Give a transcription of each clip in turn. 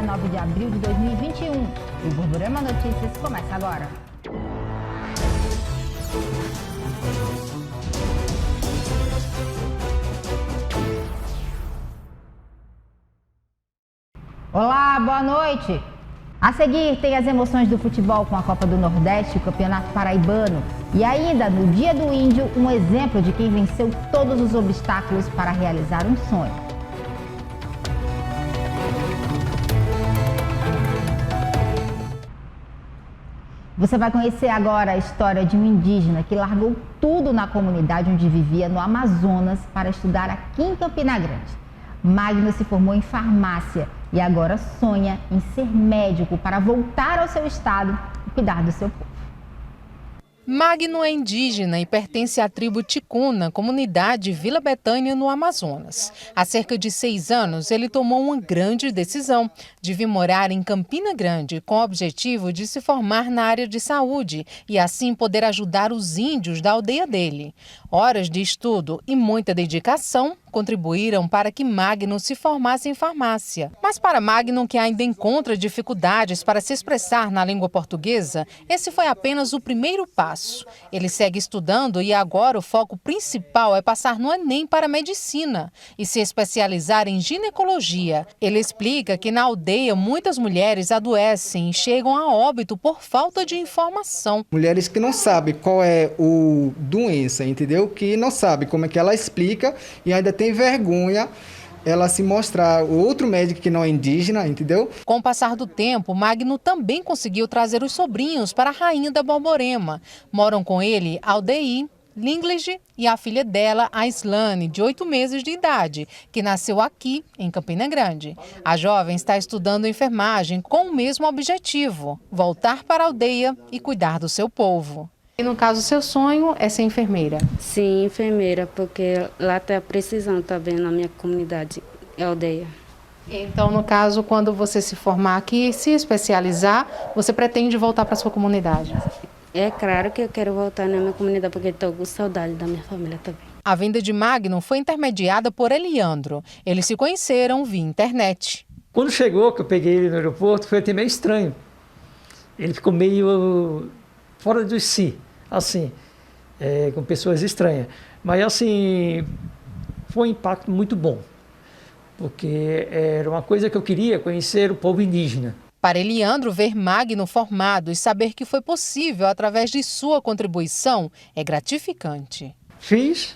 19 de abril de 2021. E o Borborema Notícias começa agora. Olá, boa noite. A seguir tem as emoções do futebol com a Copa do Nordeste e o Campeonato Paraibano. E ainda, no Dia do Índio, um exemplo de quem venceu todos os obstáculos para realizar um sonho. Você vai conhecer agora a história de um indígena que largou tudo na comunidade onde vivia, no Amazonas, para estudar aqui em Campina Grande. Magno se formou em farmácia e agora sonha em ser médico para voltar ao seu estado e cuidar do seu povo. Magno é indígena e pertence à tribo Ticuna, comunidade Vila Betânia, no Amazonas. Há cerca de 6 anos, ele tomou uma grande decisão de vir morar em Campina Grande, com o objetivo de se formar na área de saúde e assim poder ajudar os índios da aldeia dele. Horas de estudo e muita dedicação contribuíram para que Magno se formasse em farmácia. Mas para Magno, que ainda encontra dificuldades para se expressar na língua portuguesa, esse foi apenas o primeiro passo. Ele segue estudando e agora o foco principal é passar no Enem para medicina e se especializar em ginecologia. Ele explica que na aldeia muitas mulheres adoecem e chegam a óbito por falta de informação. Mulheres que não sabem qual é a doença, entendeu? Que não sabem como é que ela explica e ainda tem vergonha ela se mostrar outro médico que não é indígena, entendeu? Com o passar do tempo, Magno também conseguiu trazer os sobrinhos para a rainha da Borborema. Moram com ele Aldeir, Linglage e a filha dela, a Islane, de 8 meses de idade, que nasceu aqui, em Campina Grande. A jovem está estudando enfermagem com o mesmo objetivo, voltar para a aldeia e cuidar do seu povo. E no caso, seu sonho é ser enfermeira? Sim, enfermeira, porque lá está precisando também na minha comunidade, aldeia. Então, no caso, quando você se formar aqui e se especializar, você pretende voltar para a sua comunidade? É claro que eu quero voltar na minha comunidade, porque estou com saudade da minha família também. A vinda de Magno foi intermediada por Eliandro. Eles se conheceram via internet. Quando chegou, que eu peguei ele no aeroporto, foi até meio estranho. Ele ficou meio fora de si. Assim, com pessoas estranhas. Mas, assim, foi um impacto muito bom, porque era uma coisa que eu queria, conhecer o povo indígena. Para Eliandro, ver Magno formado e saber que foi possível através de sua contribuição é gratificante. Fiz,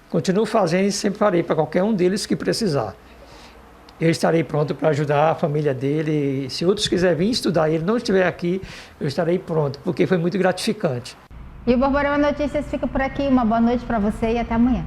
continuo fazendo e sempre farei para qualquer um deles que precisar. Eu estarei pronto para ajudar a família dele. Se outros quiserem vir estudar e ele não estiver aqui, eu estarei pronto, porque foi muito gratificante. E o Borborema Notícias fica por aqui. Uma boa noite para você e até amanhã.